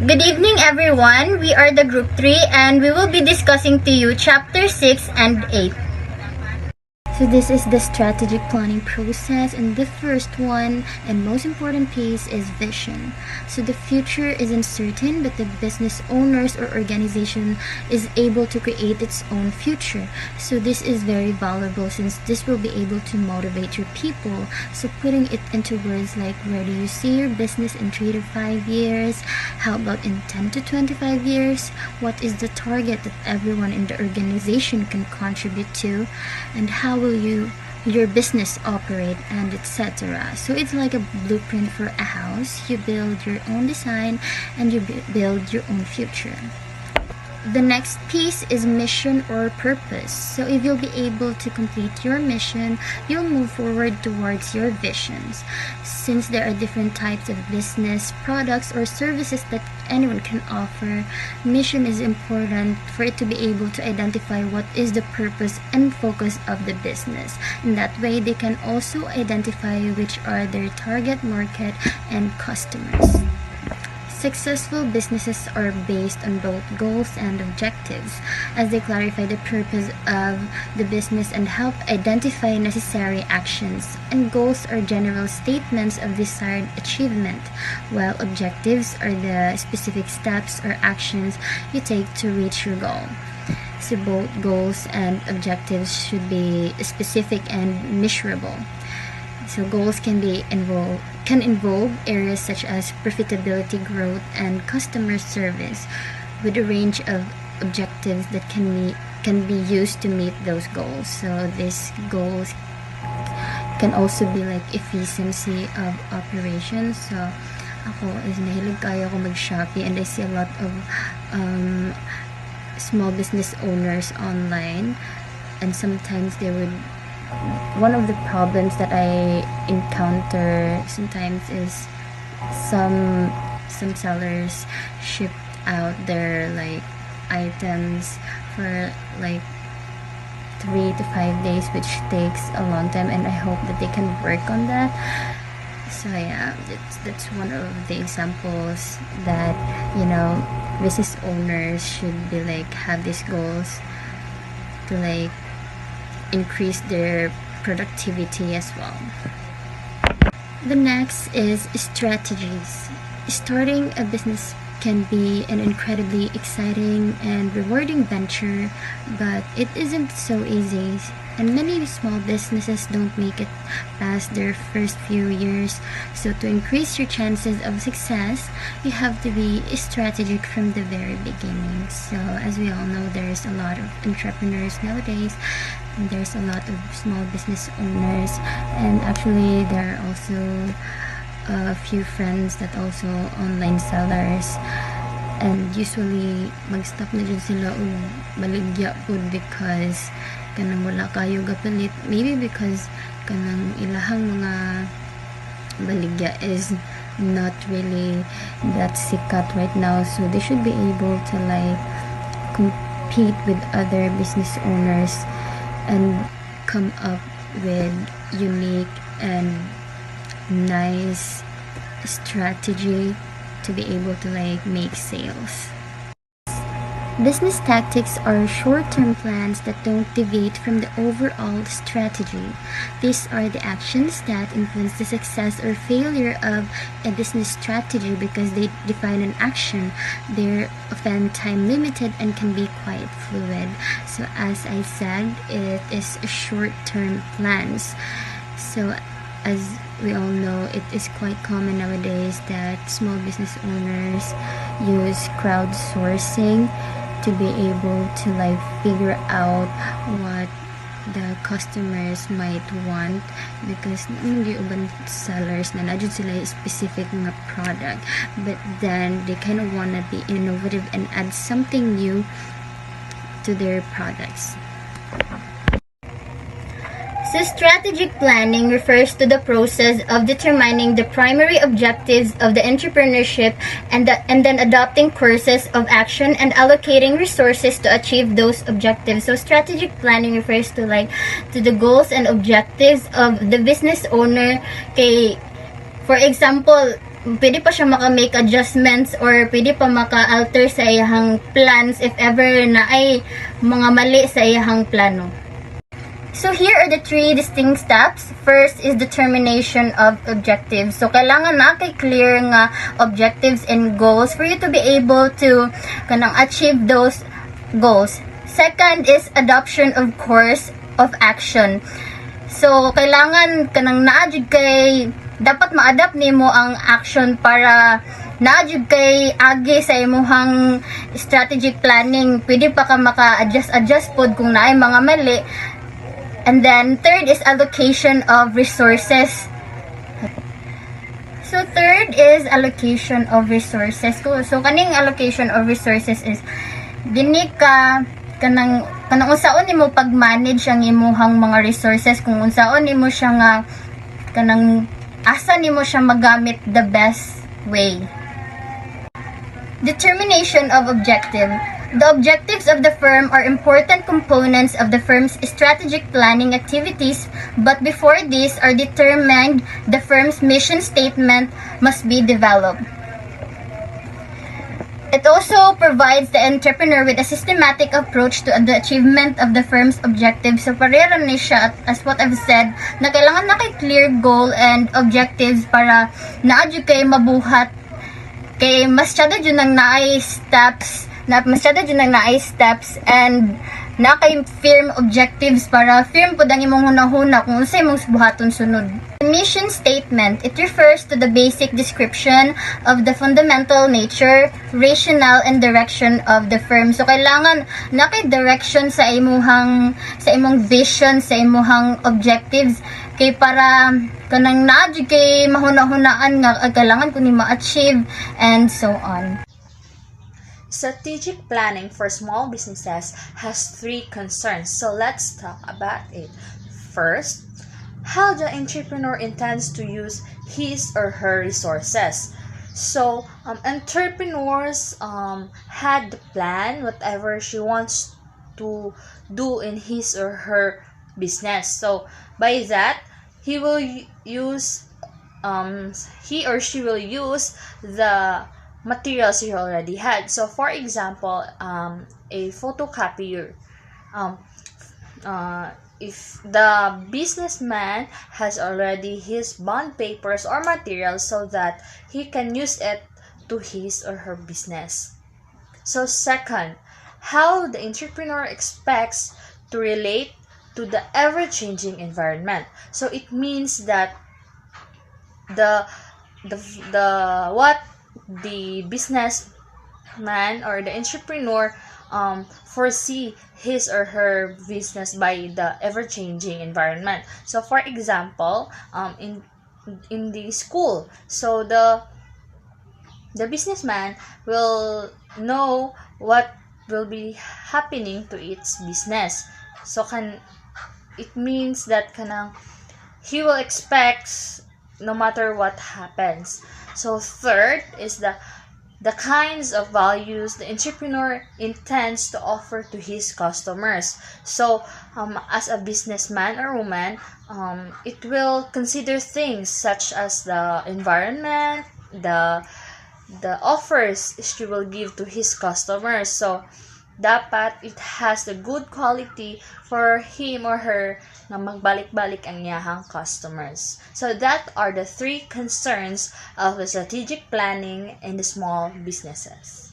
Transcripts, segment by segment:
Good evening, everyone. We are the Group 3 and we will be discussing to you Chapter 6 and 8. So this is the strategic planning process, and the first one and most important piece is vision. So the future isn't certain, but the business owners or organization is able to create its own future. So this is very valuable since this will be able to motivate your people. So putting it into words like, where do you see your business in 3 to 5 years? How about in 10 to 25 years? What is the target that everyone in the organization can contribute to? And how will your business operate, and etc. So it's like a blueprint for a house. You build your own design and you build your own future. The next piece is mission or purpose. So if you'll be able to complete your mission, you'll move forward towards your visions. Since there are different types of business, products, or services that anyone can offer, mission is important for it to be able to identify what is the purpose and focus of the business. In that way, they can also identify which are their target market and customers. Successful businesses are based on both goals and objectives, as they clarify the purpose of the business and help identify necessary actions. And goals are general statements of desired achievement, while objectives are the specific steps or actions you take to reach your goal. So both goals and objectives should be specific and measurable. So goals can involve areas such as profitability, growth, and customer service, with a range of objectives that can be used to meet those goals. So these goals can also be like efficiency of operations. So ako is nahilig kayo ako mag-Shopee, and I see a lot of small business owners online, and sometimes one of the problems that I encounter sometimes is some sellers ship out their like items for like 3 to 5 days, which takes a long time, and I hope that they can work on that. So yeah, that's one of the examples that, business owners should be like have these goals to like increase their productivity as well. The next is strategies. Starting a business can be an incredibly exciting and rewarding venture, but it isn't so easy, and many small businesses don't make it past their first few years. So to increase your chances of success, you have to be strategic from the very beginning. So as we all know, there's a lot of entrepreneurs nowadays, and there's a lot of small business owners, and actually there are also a few friends that also online sellers, and usually mag-stop na dyan sila o baligya po because kanang wala kayo gapalit, maybe because kanang ilahang mga baligya is not really that sikat right now, so they should be able to like compete with other business owners and come up with unique and nice strategy to be able to like make sales. Business tactics are short-term plans that don't deviate from the overall strategy. These are the actions that influence the success or failure of a business strategy because they define an action. They're often time-limited and can be quite fluid. So as I said, it is short-term plans. So as we all know, it is quite common nowadays that small business owners use crowdsourcing to be able to like figure out what the customers might want, because hindi uban sellers na nadyan sila specific mga product, but then they kind of want to be innovative and add something new to their products. So strategic planning refers to the process of determining the primary objectives of the entrepreneurship and then adopting courses of action and allocating resources to achieve those objectives. So strategic planning refers to the goals and objectives of the business owner. For example, pwede pa siya maka-make adjustments or pwede pa maka-alter sa iyahang plans if ever na ay mga mali sa iyahang plano. So here are the 3 distinct steps. First is determination of objectives. So kailangan na kay clear nga objectives and goals for you to be able to kanang achieve those goals. Second is adoption of course of action. So kailangan kanang naadjud kay dapat ma-adapt nimo ang action para naadjud kay agi sa imong strategic planning. Pwede pa ka maka-adjust pod kung naay mga mali. And then, third is allocation of resources. So, third is allocation of resources. So, kaning allocation of resources is, dini ka, kanang unsaon nimo pag-manage ang imuhang mga resources, kung unsaon nimo siya nga, kanang asa nimo siya magamit the best way. Determination of objective. The objectives of the firm are important components of the firm's strategic planning activities, but before these are determined, the firm's mission statement must be developed. It also provides the entrepreneur with a systematic approach to the achievement of the firm's objectives. So, parera ni siya, as what I've said, na kailangan na kay clear goal and objectives para naadyo kay mabuhat kay mas syada dyan ang naay steps and na kay firm objectives para firm po ang imong hunahuna kung unsay imong buhaton sunod. Mission statement, it refers to the basic description of the fundamental nature, rationale, and direction of the firm. So kailangan na kay direction sa imong vision, sa imong objectives kay para kanang naadyo kay mahuna-hunaan nga kailangan ko ni ma-achieve and so on. Strategic planning for small businesses has 3 concerns, so let's talk about it. First, how the entrepreneur intends to use his or her resources. So, entrepreneurs had the plan whatever she wants to do in his or her business. So, by that, he or she will use the materials you already had. So, for example, a photocopier. If the businessman has already his bond papers or materials so that he can use it to his or her business. So, second, how the entrepreneur expects to relate to the ever-changing environment. So, it means that what the businessman or the entrepreneur foresee his or her business by the ever-changing environment. So, for example, in the school, so the businessman will know what will be happening to its business. So, it means that he will expect no matter what happens. So, third is the kinds of values the entrepreneur intends to offer to his customers. So, as a businessman or woman, it will consider things such as the environment, the offers she will give to his customers. So, dapat it has the good quality for him or her na magbalik-balik ang iyahang customers. So that are the 3 concerns of the strategic planning in the small businesses.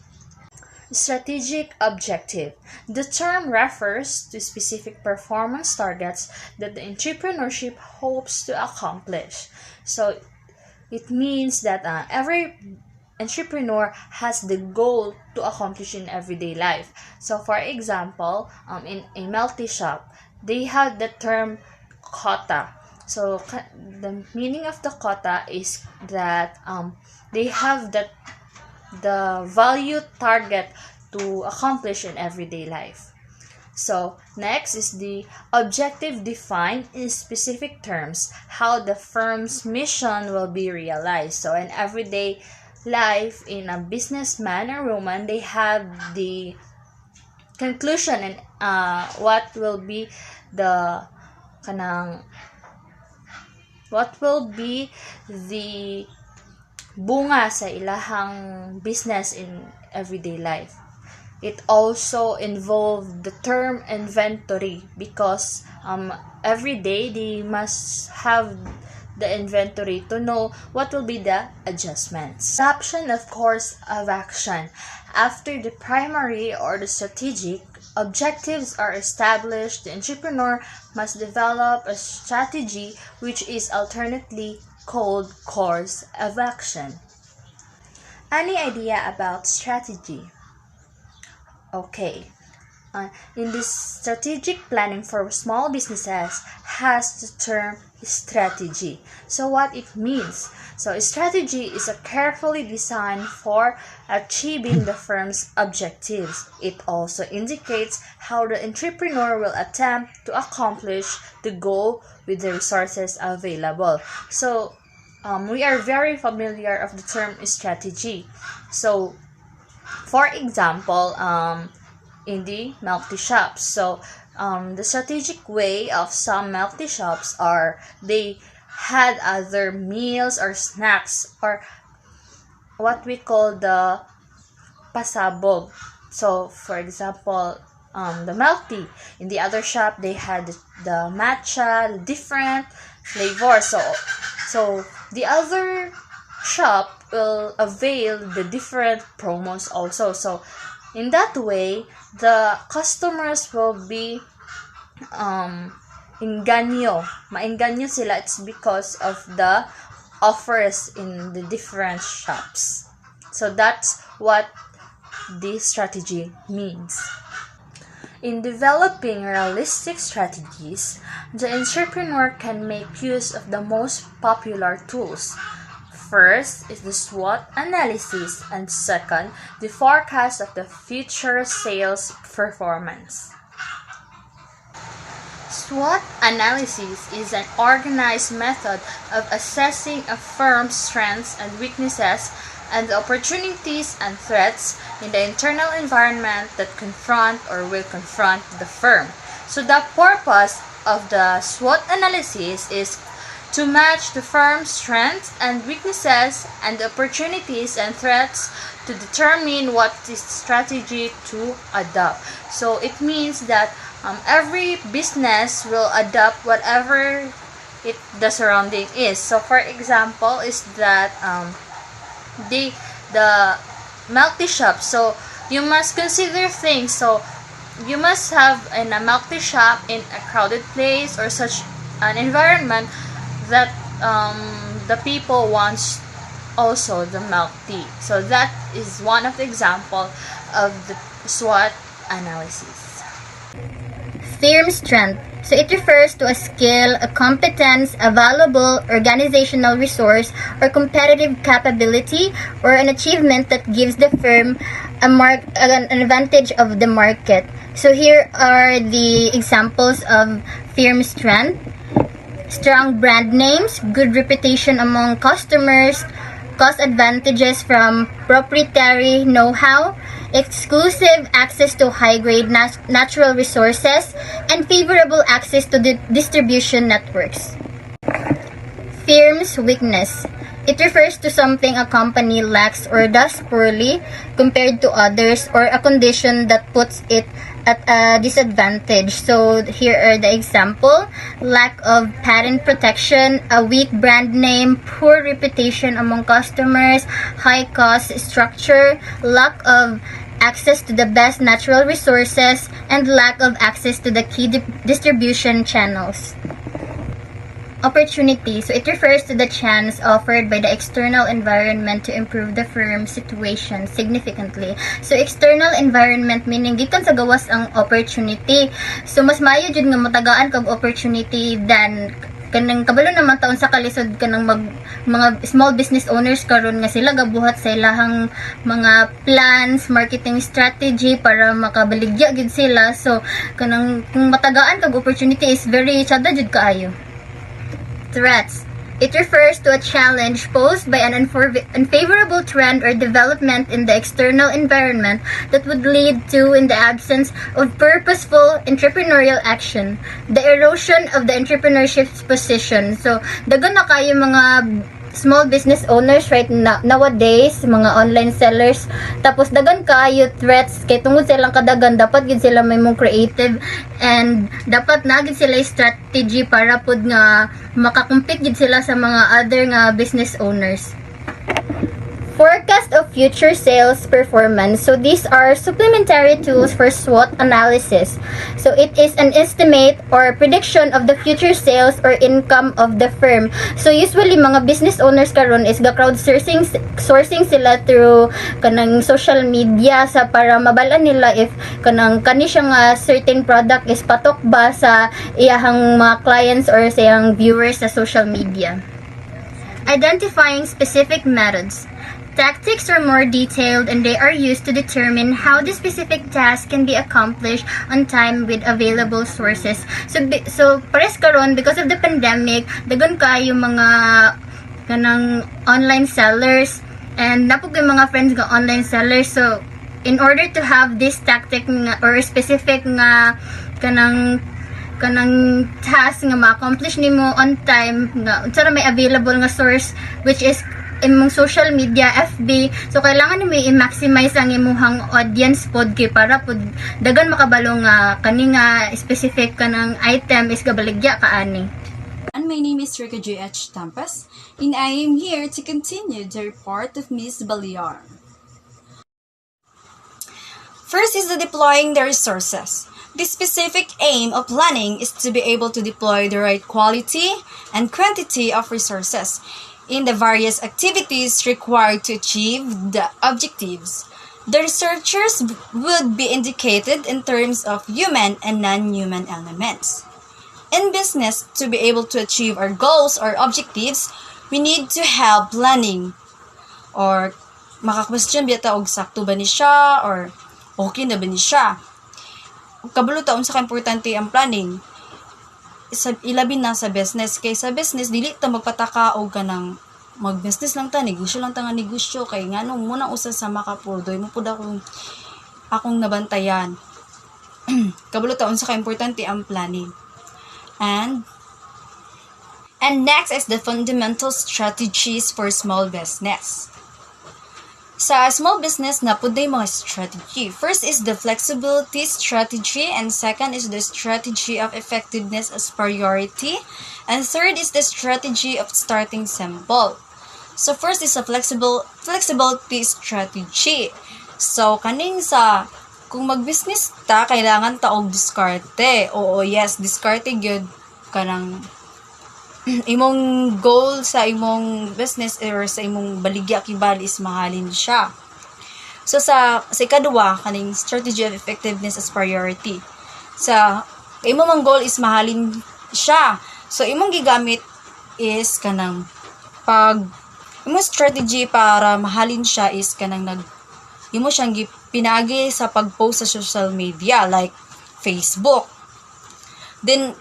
Strategic objective. The term refers to specific performance targets that the entrepreneurship hopes to accomplish. So it means that every entrepreneur has the goal to accomplish in everyday life. So, for example, in a multi shop, they have the term quota. So, the meaning of the quota is that they have the value target to accomplish in everyday life. So, next is the objective defined in specific terms, how the firm's mission will be realized. So, in everyday life, in a businessman or woman, they have the conclusion and what will be the bunga sa ilahang business in everyday life. It also involved the term inventory because every day they must have the inventory to know what will be the adjustments. Adoption of course of action. After the primary or the strategic objectives are established, the entrepreneur must develop a strategy which is alternately called course of action. Any idea about strategy? Okay. In this strategic planning for small businesses has the term strategy. So what it means? So strategy is a carefully designed for achieving the firm's objectives. It also indicates how the entrepreneur will attempt to accomplish the goal with the resources available. So we are very familiar of the term strategy. So for example, in the milk tea shops. So, the strategic way of some milk tea shops are they had other meals or snacks or what we call the pasabog. So, for example, the milk tea. In the other shop, they had the matcha, the different flavors. So the other shop will avail the different promos also. So, in that way, the customers will be maengganyo sila. It's because of the offers in the different shops. So that's what this strategy means. In developing realistic strategies, the entrepreneur can make use of the most popular tools. First is the SWOT analysis, and second, the forecast of the future sales performance. SWOT analysis is an organized method of assessing a firm's strengths and weaknesses and the opportunities and threats in the internal environment that confront or will confront the firm. So the purpose of the SWOT analysis is to match the firm's strengths and weaknesses and opportunities and threats to determine what strategy to adopt. So it means that every business will adopt whatever the surrounding is. So for example is that the milk tea shop. So you must consider things. So you must have in a milk tea shop in a crowded place or such an environment that the people wants also the milk tea. So that is one of the example of the SWOT analysis. Firm strength. So it refers to a skill, a competence, a valuable organizational resource, or competitive capability, or an achievement that gives the firm an advantage of the market. So here are the examples of firm strength. Strong brand names, good reputation among customers, cost advantages from proprietary know-how, exclusive access to high-grade natural resources, and favorable access to the distribution networks. Firm's weakness. It refers to something a company lacks or does poorly compared to others, or a condition that puts it at a disadvantage. So here are the example: lack of patent protection, a weak brand name, poor reputation among customers, high cost structure, lack of access to the best natural resources, and lack of access to the key distribution channels. Opportunity. So it refers to the chance offered by the external environment to improve the firm's situation significantly. So external environment meaning gikan sa gawas ang opportunity. So mas maayo jud nga matagaan kag opportunity than kanang kabalo naman taon sa kalisod kanang mga small business owners karon nga sila gabuhat sa ilahang mga plans, marketing strategy para makabaligya gid sila. So kanang kung matagaan kag opportunity is very sada jud kaayo. Threats. It refers to a challenge posed by an unfavorable trend or development in the external environment that would lead to, in the absence of purposeful entrepreneurial action, the erosion of the entrepreneurship's position. So, dagan na kayo mga small business owners right nowadays, mga online sellers, tapos dagan kaayo threats kay tungod silang kadagan, dapat gid sila may mong creative, and dapat na gid sila strategy para pud nga makakompete gid sila sa mga other nga business owners. Forecast of future sales performance. So these are supplementary tools for SWOT analysis. So it is an estimate or prediction of the future sales or income of the firm. So usually mga business owners karon is ga sourcing sila through kanang social media sa para mabalan nila if kanang kani siya nga certain product is patok ba sa iyahang mga clients or sa iyang viewers sa social media. Identifying specific methods. Tactics are more detailed and they are used to determine how the specific task can be accomplished on time with available sources. So pares karon because of the pandemic, dagon kayo mga kanang online sellers and napog yung mga friends nga online sellers. So in order to have this tactic nga, or specific nga kanang task nga ma-accomplish nimo on time nga unsa may available nga source which is imong social media, FB. So kailangan mo i-maximize ang imong audience pod kay para pod dagan makabalo nga kani nga specific kanang item is gabaligya kaani. And my name is Rica J.H. Tampas, and I am here to continue the report of Ms. Baliar. First is the deploying the resources. The specific aim of planning is to be able to deploy the right quality and quantity of resources in the various activities required to achieve the objectives. The researchers would be indicated in terms of human and non-human elements. In business, to be able to achieve our goals or objectives, we need to have planning. Or maka-question biyata og sakto ba ni siya or okay na ba ni siya. Kabalo taon sa importante ang planning. Ilabi na sa business. Kay sa business, dili ta magpataka o ganang mag-business lang ta, negosyo lang ta nga negosyo. Kay nga nung muna usa sa makapurdoy mo po akong nabantayan. Kabalo taon sa importante ang planning. And next is the fundamental strategies for small business. Sa small business, napuday mga strategy. First is the flexibility strategy, and second is the strategy of effectiveness as priority, and third is the strategy of starting simple. So first is a flexibility strategy. So kaning sa kung mag-business ta, kailangan ta og diskarte. Oo, yes, diskarte gyud kanang imong goal sa imong business or sa imong baligya kibal is mahalin siya. So sa ikadua kaning strategy of effectiveness as priority. Sa imong mang goal is mahalin siya. So imong gigamit is kanang pag imong strategy para mahalin siya is kanang imo siyang pinagi sa pag-post sa social media like Facebook. Then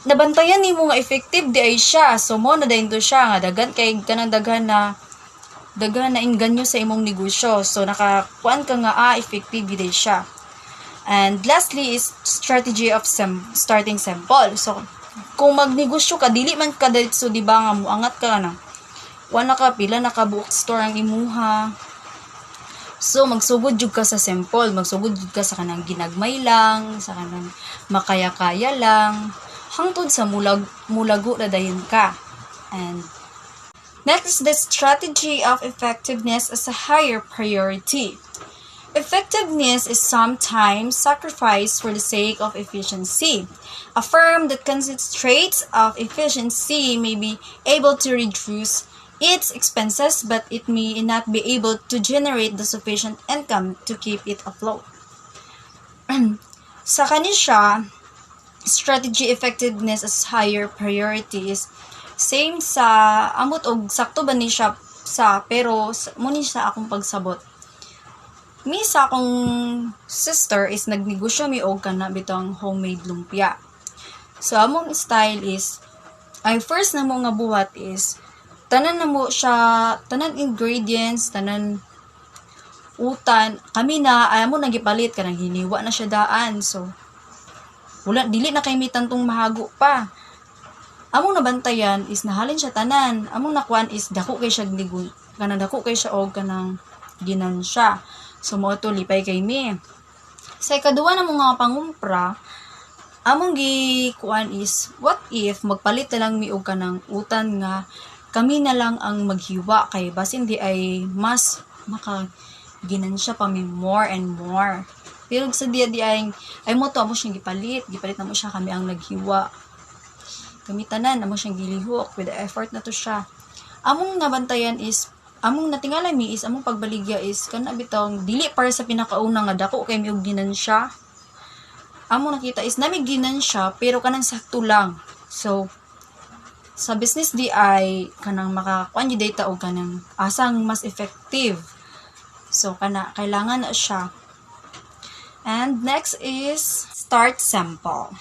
nabantayan nimo nga effective di ay siya. So mo na dayon to siya nga daghan kay kanang daghan na inganyo sa imong negosyo. So nakakuan ka nga effective di siya. And lastly is strategy of starting simple. So kung magnegosyo ka dili man ka so di ba nga muangat ka na wala ka pila naka bookstore ang imuha. So magsugod jud ka sa simple, magsugod jud ka sa kanang ginagmay lang, sa kanang makaya-kaya lang, hangtod sa mulago na dayon ka. And next is the strategy of effectiveness as a higher priority. Effectiveness is sometimes sacrificed for the sake of efficiency. A firm that concentrates of efficiency may be able to reduce its expenses, but it may not be able to generate the sufficient income to keep it afloat. Sa kanisya, strategy effectiveness as higher priority is same sa amot og sakto ba ni siya sa pero muni sa akong pagsabot. Mi sa akong sister is nagnegosyo mi og kana bitong homemade lumpia. So among style is ay first na mo nga buhat is tanan ingredients, tanan utan, kami na ay mo nagipalit kanang hiniwa na siya daan. So wala dili na kay mitantong mahago pa. among nabantayan is nahalin siya tanan. Among nakuan is dako kay siya kanang dako kay siya og kanang ginansya. So mo to lipay kay mi. Sa ikaduha na mga pangumpra, among gikuan is what if magpalit na lang mi og kanang utan nga kami na lang ang maghiwa kay basin di ay mas maka ginansya pa mi more and more. Pero sa di ay mo to amo siyang gipalit na mo siya kami ang naghiwa. Kami tanan amo siyang gilihok with the effort na to siya. Among nabantayan is among natingala mi is among pagbaligya is kana bitawng dili para sa pinakauna nga dako kay mi og ginansya. Among nakita is namig ginansya pero kanang sakto lang. So sa business di ay kanang makakuan yung data o kanang asang mas effective. So kana kailangan na siya. And next is start simple.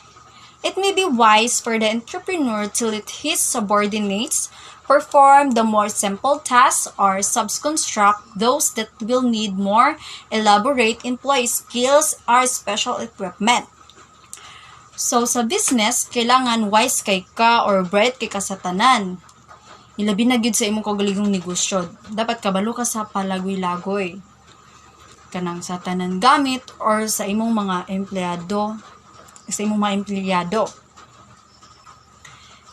It may be wise for the entrepreneur to let his subordinates perform the more simple tasks or subcontract those that will need more elaborate employee skills or special equipment. So, sa business, kailangan wise kay ka or bright kay ka sa tanan. Ilabi na gyud sa imong kagaligong negosyo. Dapat kabalo ka sa palagoy-lagoy. Kanang sa tanan gamit or sa imong mga empleyado.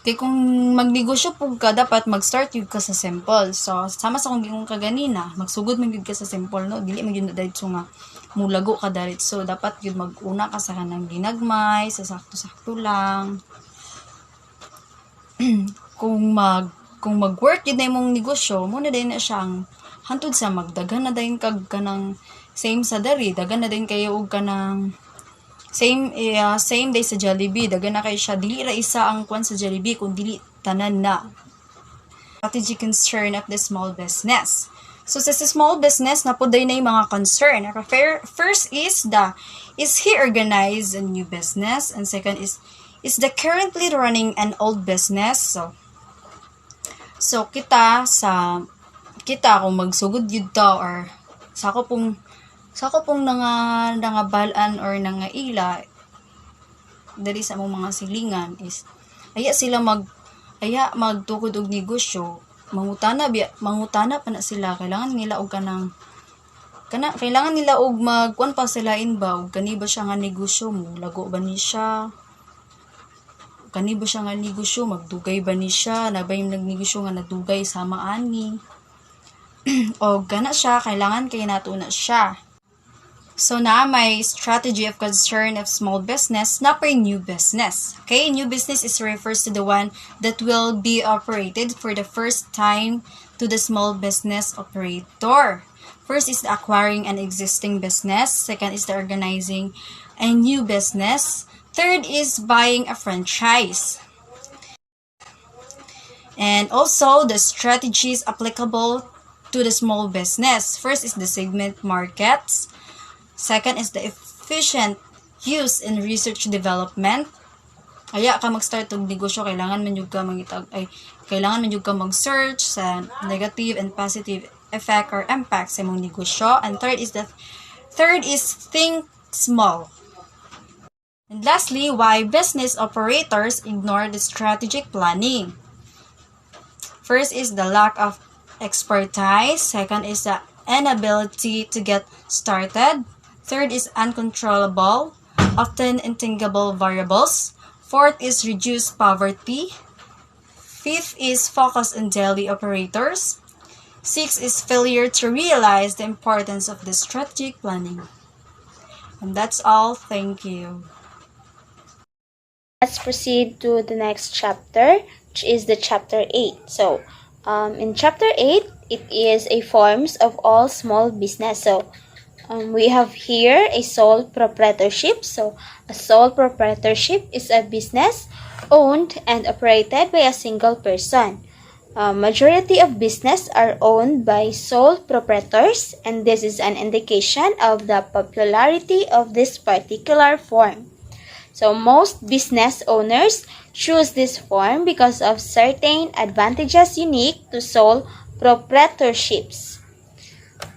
Kaya kung magnegosyo po ka, dapat mag-start yun ka sa simple. So, sama sa kung gingong kaganina, magsugod man yun ka sa simple, no? Dili man yun na dahil nga mulago ka darit. So, dapat yun mag-una ka sa kanang ginagmay, sa sakto-sakto lang. kung mag-work yun na yung negosyo, muna din na siyang hantod sa magdagan na din kag kanang same sa dari, dagan na din kayo og kanang same day sa Jollibee, dagan na kayo siya dili ra isa ang kwan sa Jollibee kun dili tanan na. Strategy concern of the small business. So sa small business na po day na yung mga concern. First is he organized a new business, and second is the currently running an old business. So kita kung magsugod yun to or sa ko pong nangabalan or nangaila dali sa among mga silingan is aya magtukod og negosyo, mangutana pa na sila, kailangan nila og kailangan nila og magkuan pa sila ba og kani ba siya nga negosyo mo, lago ba ni siya, kani ba siya nga negosyo, magdugay ba ni siya, nabay nagnegosyo nga nadugay sama ani o gana siya, kailangan kay nato na siya. So na may strategy of concern of small business na per new business. Okay, new business is refers to the one that will be operated for the first time to the small business operator. First is the acquiring an existing business. Second is the organizing a new business. Third is buying a franchise. And also the strategies applicable to the small business. First is the segment markets. Second is the efficient use in research development. Kaya ka mag-start og negosyo, kailangan man jud ka mag-search sa negative and positive effect or impact sa imong negosyo. And third is think small. And lastly, why business operators ignore the strategic planning. First is the lack of expertise. Second is the inability to get started. Third is uncontrollable, often intangible variables. Fourth is reduced poverty. Fifth is focus on daily operators. Sixth is failure to realize the importance of the strategic planning. And that's all. Thank you. Let's proceed to the next chapter, which is the chapter 8. So, in chapter 8, it is a forms of all small business. So, we have here a sole proprietorship. So, a sole proprietorship is a business owned and operated by a single person. Majority of business are owned by sole proprietors, and this is an indication of the popularity of this particular form. So, most business owners choose this form because of certain advantages unique to sole proprietorships.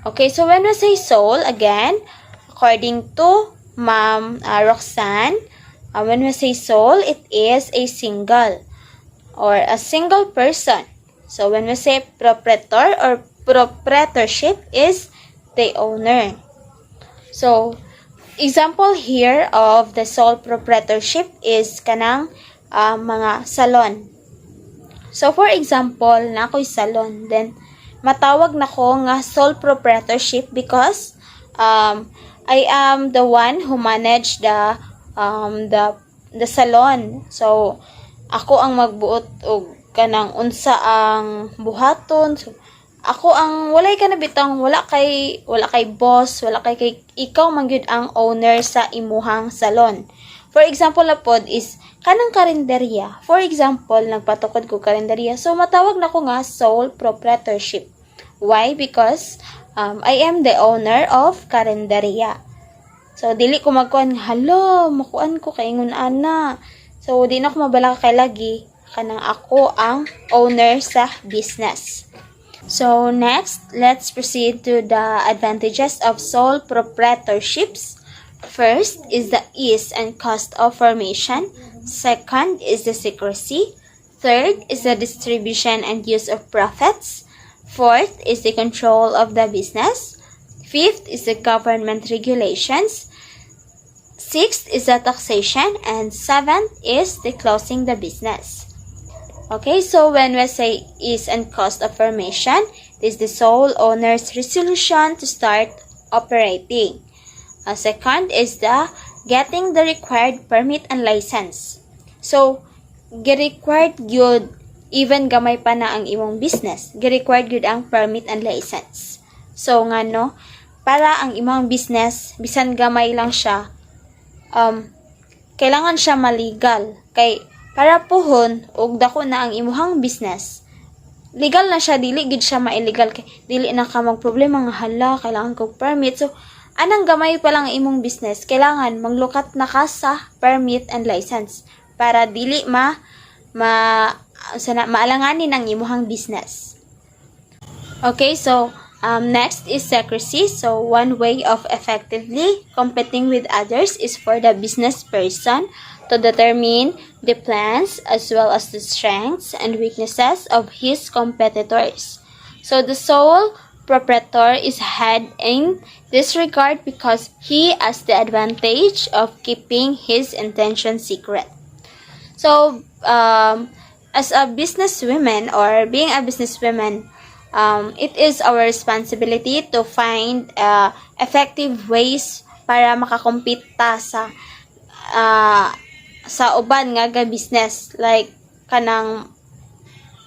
Okay, so when we say sole, again, according to Ma'am Roxanne, when we say sole, it is a single. or a single person. So when we say proprietor or proprietorship is the owner. So example here of the sole proprietorship is kanang mga salon. So for example, na ako'y salon, then matawag na ko nga sole proprietorship because I am the one who manage the salon. So ako ang magbuot og kanang unsa ang buhaton. So ako ang wala kay boss, wala kay ikaw man gyud ang owner sa imuhang salon. For example na pod is kanang karinderya. For example, nagpatukod ko karinderya. So matawag na ko nga sole proprietorship. Why? Because I am the owner of karinderya. So dili ko magkuan halo, makuan ko kay ingon ana. So di na ko mabala kay lagi kanang ako ang owner sa business. So next, let's proceed to the advantages of sole proprietorships. First is the ease and cost of formation. Second is the secrecy. Third is the distribution and use of profits. Fourth is the control of the business. Fifth is the government regulations. Sixth is the taxation. And seventh is the closing the business. Okay, so when we say ease and cost of formation, it is the sole owner's resolution to start operating. Second is the getting the required permit and license. So, gi-required gyud even gamay pa na ang imong business, gi-required gyud ang permit and license. So ngano, para ang imong business bisan gamay lang siya, kailangan siya maligal kay para puhon og dako na ang imuhang business. Legal na siya, dili gid siya ma-illegal kay dili na ka magproblema nga hala kailangan kog permit. So anang gamay pa lang imong business, kailangan maglukat na ka sa permit and license para dili maalanganin ang imuhang business. Okay, so next is secrecy. So one way of effectively competing with others is for the business person to determine the plans as well as the strengths and weaknesses of his competitors. So the sole proprietor is ahead in this regard because he has the advantage of keeping his intention secret. So as a businesswoman or being a businesswoman, it is our responsibility to find effective ways para makakompete sa uban nga business, like kanang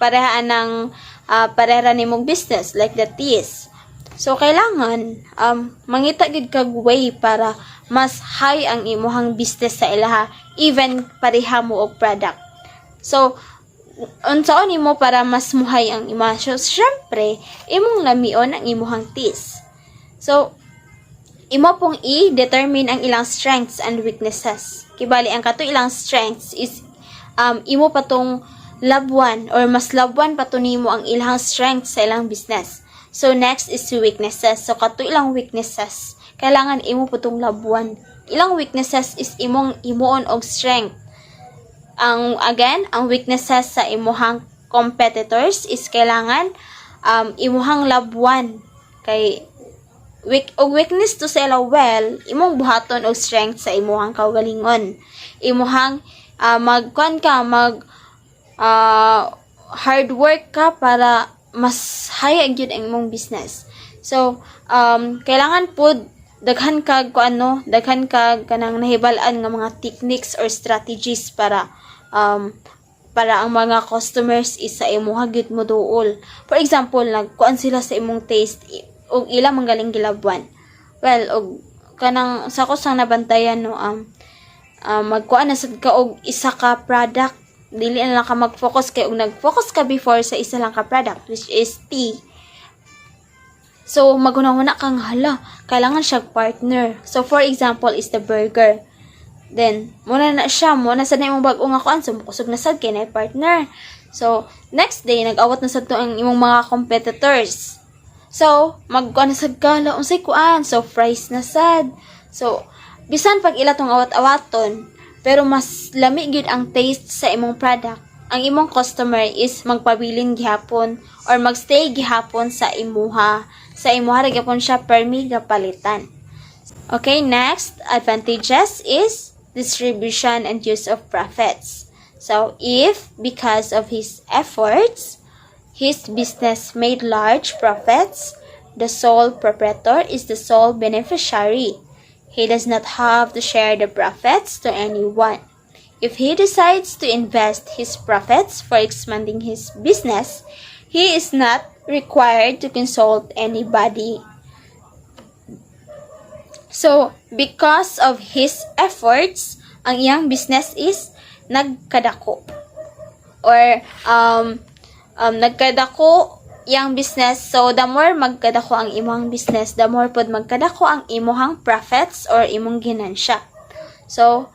pareha nimong business like the teas. So kailangan mangita gid kag way para mas high ang imuhang business sa ilaha even pareha mo og product. So unsaon nimo para mas muhay ang ima? So syempre imong lamion ang imuhang teas. So imo pong i-determine ang ilang strengths and weaknesses. Kibali ang kato ilang strengths is imo patong labwan or mas labwan pato nimo ang ilang strengths sa ilang business. So next is weaknesses. So kato ilang weaknesses, kailangan imo patong labwan. Ilang weaknesses is imoon og strength. Ang weaknesses sa imuhang competitors is kailangan imuhang labwan kay weakness to sa well, imong buhaton og strength sa imuhang kaugalingon. Imuhang hard work ka para mas high gyud ang imong business. So kailangan pud daghan kag kanang nahibal-an nga mga techniques or strategies para ang mga customers is sa imuha gyud mo duol. For example, nagkuan sila sa imong taste og ila manggaling gilabwan. Well, og kanang sa ko sang nabantayan no magkuan na sad ka og isa ka product, dili na lang ka mag-focus kay og nag-focus ka before sa isa lang ka product which is tea. So magunahuna kang hala, kailangan siya partner. So for example is the burger. Then muna na sad na imong bag-o nga kuan, so kusog na sad kay na partner. So next day nag-awat na sad to ang imong mga competitors. So, magkuan na sad ka, unsay kuan. So, fries na sad. So, bisan pag ila tong awat-awaton, pero mas lami gyud ang taste sa imong product. ang imong customer is magpabilin gihapon or magstay gihapon sa imuha ra gyapon siya permi gapalitan. Okay, next advantages is distribution and use of profits. So if because of his efforts his business made large profits, the sole proprietor is the sole beneficiary. He does not have to share the profits to anyone. If he decides to invest his profits for expanding his business, he is not required to consult anybody. So, because of his efforts, ang iyang business is nagkadako. Or, nagkadako iyang business. So, the more magkadako ang imong business, the more pod magkadako ang imong profits or imong ginansya. So,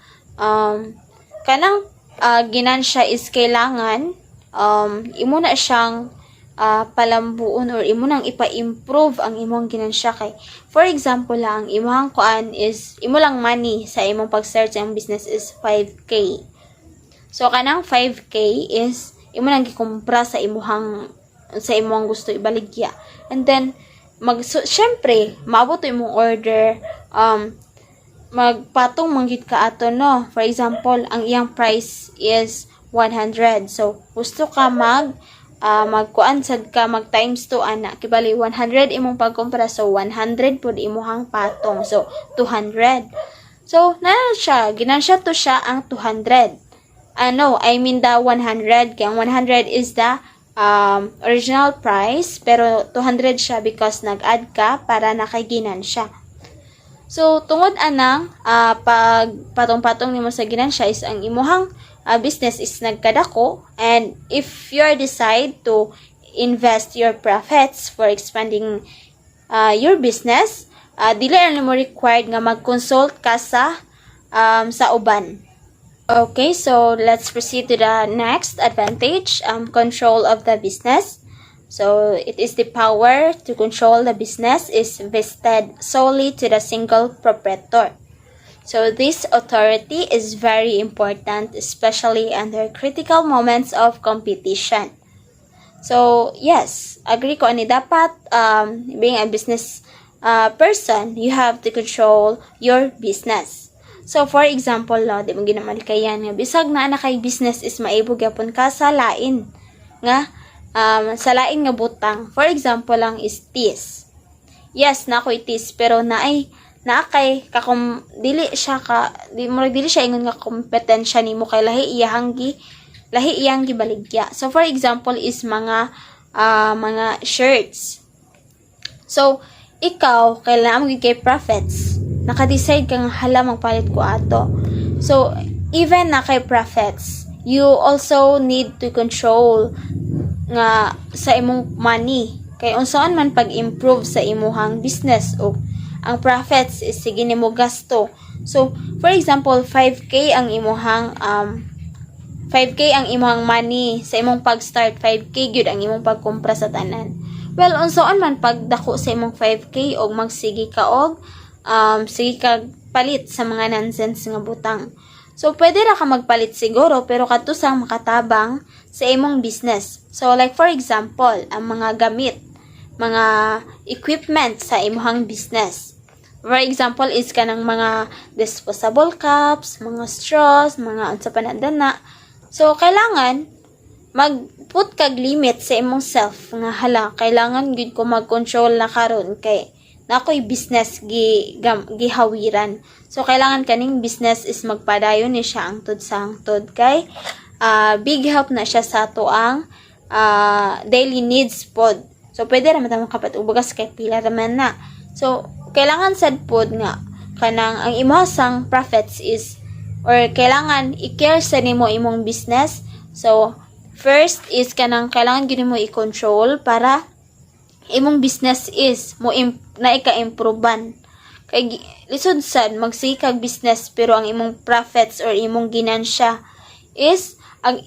kanang ginansya is kailangan imo na siyang palambuon or imo nang ipa-improve ang imong ginansya kay for example lang imong kuan is imo lang money sa imong pag-start sa imong business is 5k. So kanang 5k is imo lang gikumpra sa imong gusto ibaligya. And then syempre maabot imong order magpatong manggit ka ato no. For example, ang iyang price is 100. So gusto ka magkuan sad ka mag times 2 ana kibali 100 imong pagkumpra so 100 pud imong patong so 200. So siya ginansya to siya ang 200. I mean the 100 kay ang 100 is the original price pero 200 siya because nag-add ka para nakaginansya. So tungod anang pag patong-patong nimo sa ginansya is ang imuhang business is nagkadako, and if you decide to invest your profits for expanding your business, dili mo required nga mag-consult ka sa uban. Okay, so let's proceed to the next advantage, control of the business. So it is the power to control the business is vested solely to the single proprietor. So this authority is very important, especially under critical moments of competition. So yes, agree ko ani dapat being a business person, you have to control your business. So for example, di mo ginamalikayan nga bisag na kay business is maibog gyapon ka sa lain nga sa lain nga butang. For example lang is tis. Yes, na ko'y tis pero naay kay dili siya ingon nga kompetensya nimo kay lahi iyang gibaligya. So for example is mga shirts. So ikaw kailangan mo kay profits. Naka-decide kang hala magpalit ko ato. So even na kay profits, you also need to control nga sa imong money. Kay unsaon man pag-improve sa imuhang business o ang profits is sige nimo gasto. So for example 5k ang imuhang money sa imong pag-start, 5k gyud ang imong pagkumpra sa tanan. Well, unsaon man pagdako sa imong 5k og magsige ka og sige ka palit sa mga nonsense nga butang. So pwede ra ka magpalit siguro pero katusang makatabang sa imong business. So like for example, ang mga gamit, mga equipment sa imong business. For example is kanang mga disposable cups, mga straws, mga unsa pa na dana. So kailangan mag-put kag limit sa imong self nga hala kailangan gid ko mag-control na karon kay nakoy business gihawiran. So kailangan kaning business is magpadayon ni siya angtod sa angtod kay big help na siya sa ato ang daily needs pod. So pwede ra man kapat ubagas kay pila ra man na. So kailangan sad pod nga kanang ang imong profits is or kailangan i-care sa nimo imong business. So first is kanang kailangan gyud mo i-control para imong business is na ika-improvean. Kay lisod sad magsikag business pero ang imong profits or imong ginansya is ang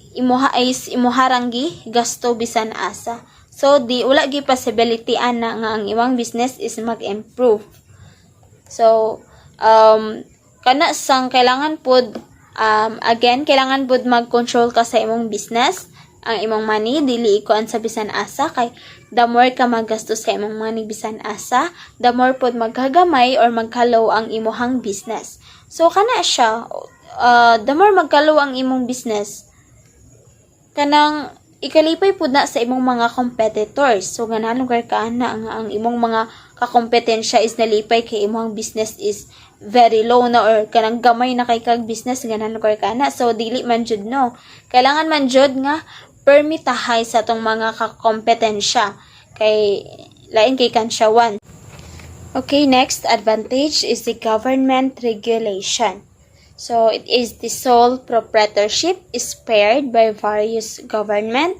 imuharang gasto bisan asa. So di wala gi possibility ana nga ang imong business is mag-improve. So kana sang kailangan pod Again, kailangan bud mag-control ka sa imong business, ang imong money dili ikuan sa bisan asa, kay the more ka maggastos sa imong money bisan asa, the more pod magkagamay or magkalaw ang imong business. So kana siya, the more magkalaw ang imong business, kanang ikalipay pud na sa imong mga competitors. So ganahan lugar ka na ang imong mga kakompetensya is nalipay kay imong business is very low na or kanang gamay na kay kag business, ganahan lugar ka na. So dili man jud no, kailangan man jud nga permitahay sa tong mga kakompetensya kay lain kay kansyawan. Okay, next advantage is the government regulation. So it is the sole proprietorship is paired by various government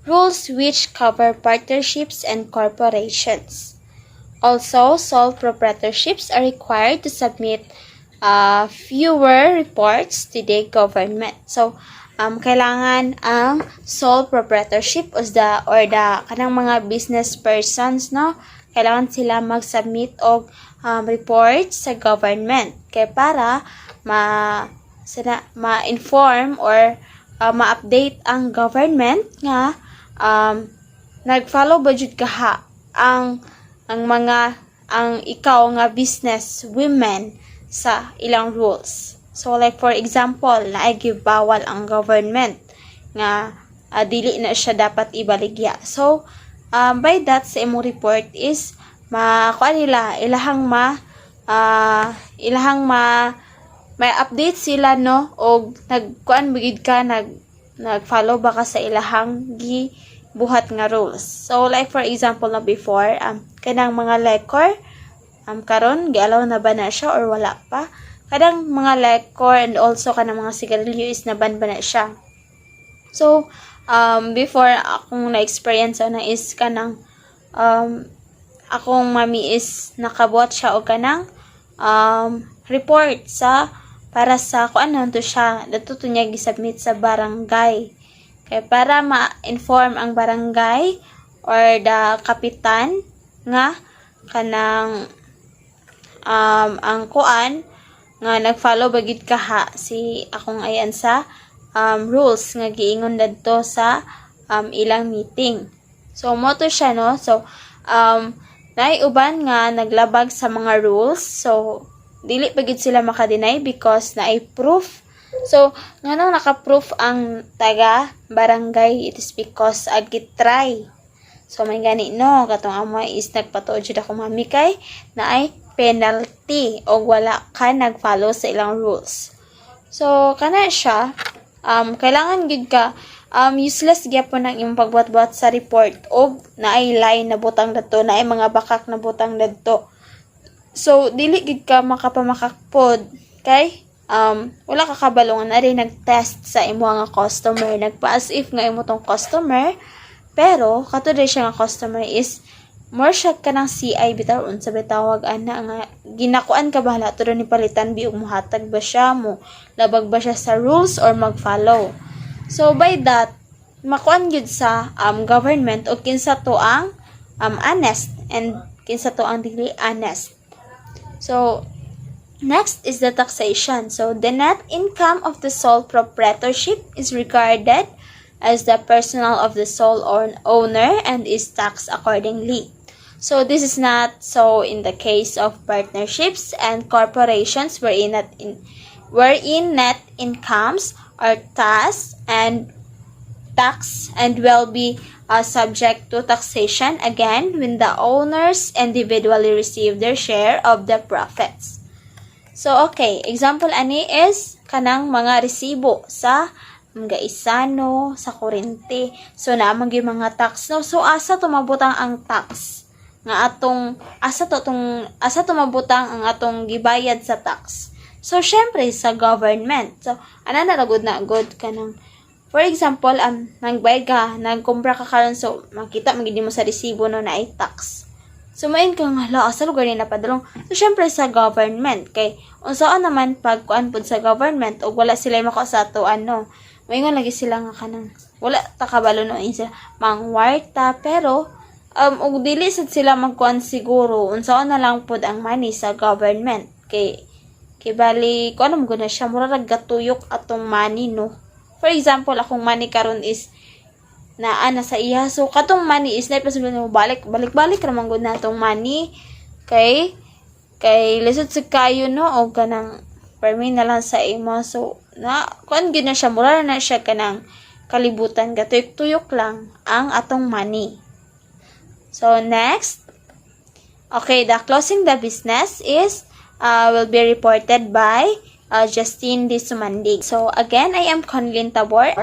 rules which cover partnerships and corporations. Also, sole proprietorships are required to submit fewer reports to the government. So kailangan ang sole proprietorship or the kanang mga business persons, no, kailangan sila mag-submit og reports sa government kay para ma-inform or ma-update ang government nga nag-follow ba jud kaha ang ikaw nga business women sa ilang rules. So like for example, naay bawal ang government nga dili na siya dapat ibaligya. So by that sa imong report is may update sila, no, og nagkuan bigid ka nag-follow ba ka sa ilahang buhat nga rules. So like for example na before kanang mga liquor karon gialaw na ba na siya or wala pa? Kadang mga liquor and also kanang mga sigarilyo is naban ba na siya. So before akong na-experience na is kanang akong mami is nakabuhat siya og kanang report para sa kung ano to siya dito niya gisubmit sa barangay. Kaya para ma-inform ang barangay or the kapitan nga kanang ang kuan nga nag-follow bagid kaha si akong ayan sa rules nga giingon dadto sa ilang meeting. So mo to siya, no. So naay uban nga naglabag sa mga rules. So dili bagid sila maka-deny because naay proof. So ngano naka-proof ang taga barangay, it is because agi-try. So may gani, no, katong amo is nagpatuod jud ako mami kay naay penalty o wala ka nag-follow sa ilang rules. So kana siya kailangan gid ka useless gyapon ang imong pagbuhat-buhat sa report og naay line na butang dadto, naay mga bakak na butang dadto. So dili gid ka makapamakakpod kay wala ka kabalungan na rin nag-test sa imo nga customer, nagpa-as if nga imo tong customer, pero kato rin siya nga customer is more siya ka ng CI bitaw unsa bitawag ana nga ginakuan ka bahala to ni palitan biog muhatag ba siya mo labag ba siya sa rules or mag-follow. So by that makuan gyud sa government o kinsa to ang honest and kinsa to ang dili honest. So next is the taxation. So the net income of the sole proprietorship is regarded as the personal of the sole owner and is taxed accordingly. So this is not so in the case of partnerships and corporations wherein net incomes are taxed and will be subject to taxation again when the owners individually receive their share of the profits. So okay, example ani is kanang mga resibo sa mga isano, sa kuryente. So naamang yung mga tax, no. So asa tumabutang ang tax nga atong asa tumabutang ang atong gibayad sa tax. So syempre sa government. So ana na good kanang for example nagbayad ka, nagkumpra ka karon, so makita magid mo sa resibo no na ay tax. So main ka nga hala asa lugar ni napadulong. So syempre sa government kay unsaon naman pag kuan pud sa government og wala sila mako sa atuan, no. Mayngon lagi sila nga kanang wala ta kabalo no sila mangwarta pero og dili sad sila magkuan siguro unsaon na lang pud ang money sa government kay Kay bali, kung ano mo na siya, mura gatuyok atong money, no? For example, akong money karon is naa sa iya. So, katong money is na posible mo balik naman gud na atong money. Kay lisod sa kayo, no? O kanang permi na lang sa imo. So, kuan gid na siya, mura na siya kanang kalibutan. Gatuyok-tuyok lang ang atong money. So, next. Okay, the closing the business is will be reported by Justine D. Sumandig. So, again, I am Conlin Tabor.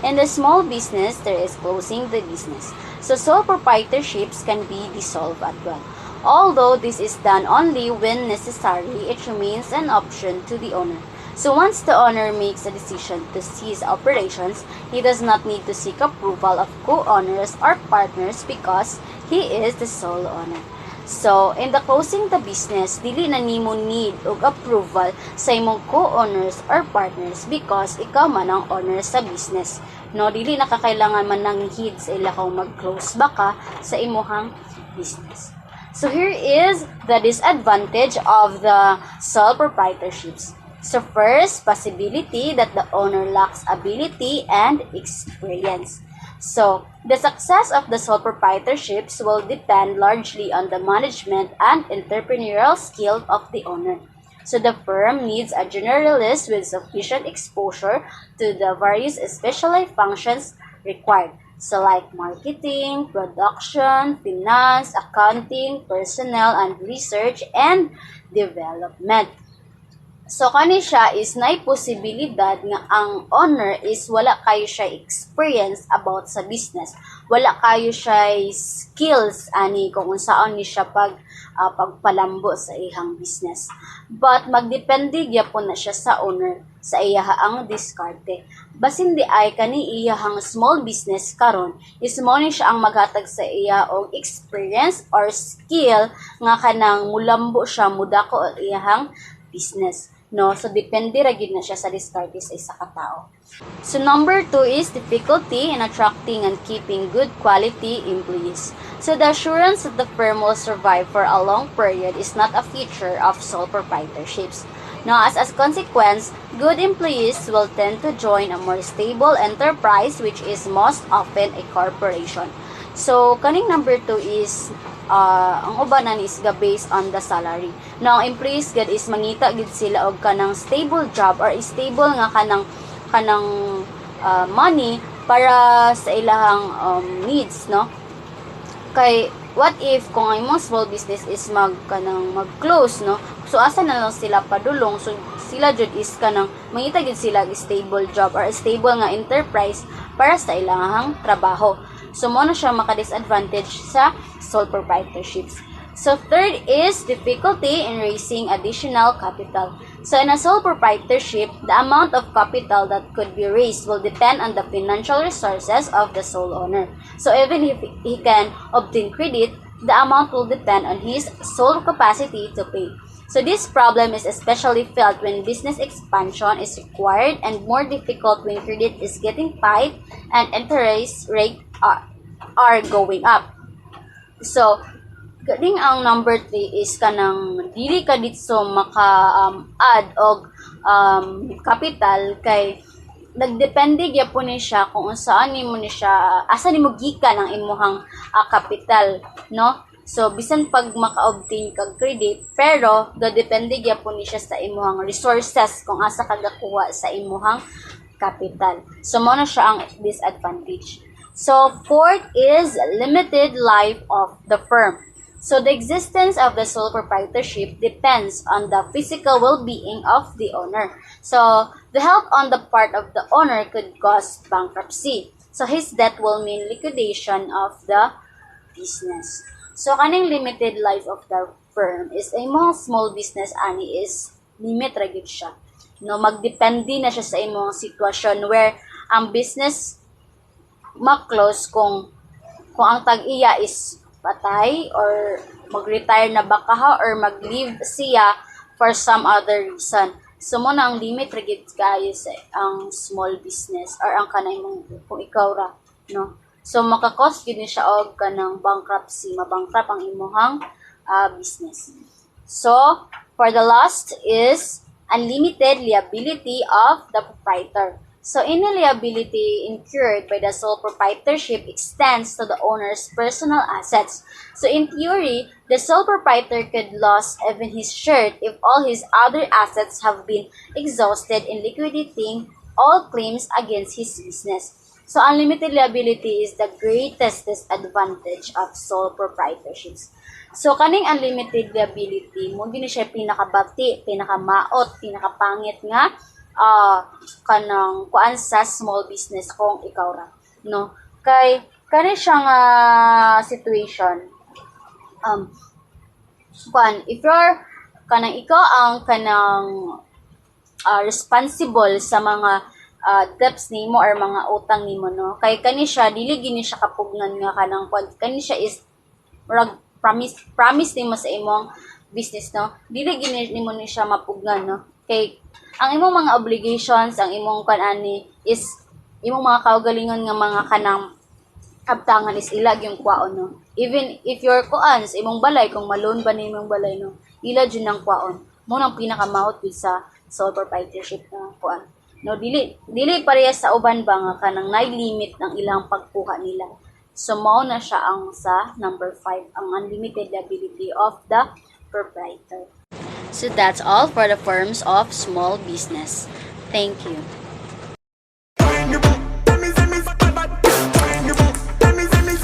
In the small business, there is closing the business. So, sole proprietorships can be dissolved at will. Although this is done only when necessary, it remains an option to the owner. So, once the owner makes a decision to cease operations, he does not need to seek approval of co-owners or partners because he is the sole owner. So, in the closing the business, dili na nimo need og approval sa imong co-owners or partners because ikaw man ang owner sa business. No, dili na kakailangan man nang hid sa ila kung mag-close baka sa imuhang business. So, here is the disadvantage of the sole proprietorships. So, first, possibility that the owner lacks ability and experience. So, the success of the sole proprietorships will depend largely on the management and entrepreneurial skill of the owner. So, the firm needs a generalist with sufficient exposure to the various specialized functions required. So, like marketing, production, finance, accounting, personnel, and research and development. So, kani siya is na posibilidad nga ang owner is wala kayo siya experience about sa business. Wala kayo siya skills ani kung unsaon ni siya pagpalambo sa ihang business. But magdepende gyapon na siya sa owner sa iyaha ang diskarte. Basin di ay kani iyahang small business karon is mo ni siya ang maghatag sa iya og experience or skill nga kanang mulambo siya mudako ang iyahang business. No, so depende ra gid na siya sa diskarte sa isa ka tawo. So number 2 is difficulty in attracting and keeping good quality employees. So the assurance that the firm will survive for a long period is not a feature of sole proprietorships. Now, as a consequence, good employees will tend to join a more stable enterprise, which is most often a corporation. So, kaning number 2 is ang ubanan is based on the salary. Now, employees gid is mangita gid sila og kanang stable job or stable nga kanang money para sa ilahang needs, no? Kay what if kung ang imong small business is mag-close, no? So asa na lang sila padulong? So sila jud is kanang mangita gid sila stable job or stable nga enterprise para sa ilahang trabaho. So, mo na siya maka-disadvantage sa sole proprietorships. So, third is difficulty in raising additional capital. So, in a sole proprietorship, the amount of capital that could be raised will depend on the financial resources of the sole owner. So, even if he can obtain credit, the amount will depend on his sole capacity to pay. So, this problem is especially felt when business expansion is required and more difficult when credit is getting tight and interest rate are going up. So, kaning ang number 3 is kanang dili ka ditso maka-add og capital kay nagdepende gyapon ni siya kung saan nimo ni siya asa nimo gikan ang imuhang capital, no? So, bisan pag maka-obtain kag credit, pero depende gyapon ni siya sa imuhang resources kung asa ka gakuha sa imuhang capital. So, mo na siya ang disadvantage. So, fourth is limited life of the firm. So, the existence of the sole proprietorship depends on the physical well-being of the owner. So, the help on the part of the owner could cause bankruptcy. So, his death will mean liquidation of the business. So, kaning limited life of the firm is a mga small business ani is limit ra gyud siya. No, magdepende na siya sa imong sitwasyon where ang business ma-close kung ang tag-iya is patay or mag-retire na baka or mag-leave siya for some other reason. So, mo na ang limit ra gyud kayo sa ang small business or ang kanay mong kung ikaw ra, no? So, maka-cause gyud ni siya og kanang bankruptcy, mabankrupt ang imuhang business. So, for the last is unlimited liability of the proprietor. So, any liability incurred by the sole proprietorship extends to the owner's personal assets. So, in theory, the sole proprietor could lose even his shirt if all his other assets have been exhausted in liquidating all claims against his business. So, unlimited liability is the greatest disadvantage of sole proprietorships. So, kaning unlimited liability, mo gini siya pinakabati, pinakamaot, pinakapangit nga kanang kuan sa small business kung ikaw ra, no? Kay kani siya nga situation, kuan, if you're kanang ikaw ang kanang responsible sa mga debts nimo or mga utang nimo, no? Kay kani siya dili gini siya kapugnan nga kanang kuan, kani siya is promise nimo sa imong business, no? Dili gini nimo ni siya mapugnan, no? Kay ang imong mga obligations, ang imong kanani is imong mga kaugalingon nga mga kanang abtangan is ilag yung kwaon, no? Even if your kuan sa imong balay, kung malone ba ni imong balay, no? Ila jud ng kwaon. Mo nang pinakamahot gid sa sole proprietorship na kuan. No, dili parehas sa uban ba nga kanang limit ng ilang pagkuha nila. So mao na siya ang sa number 5, ang unlimited liability of the proprietor. So that's all for the forms of small business. Thank you.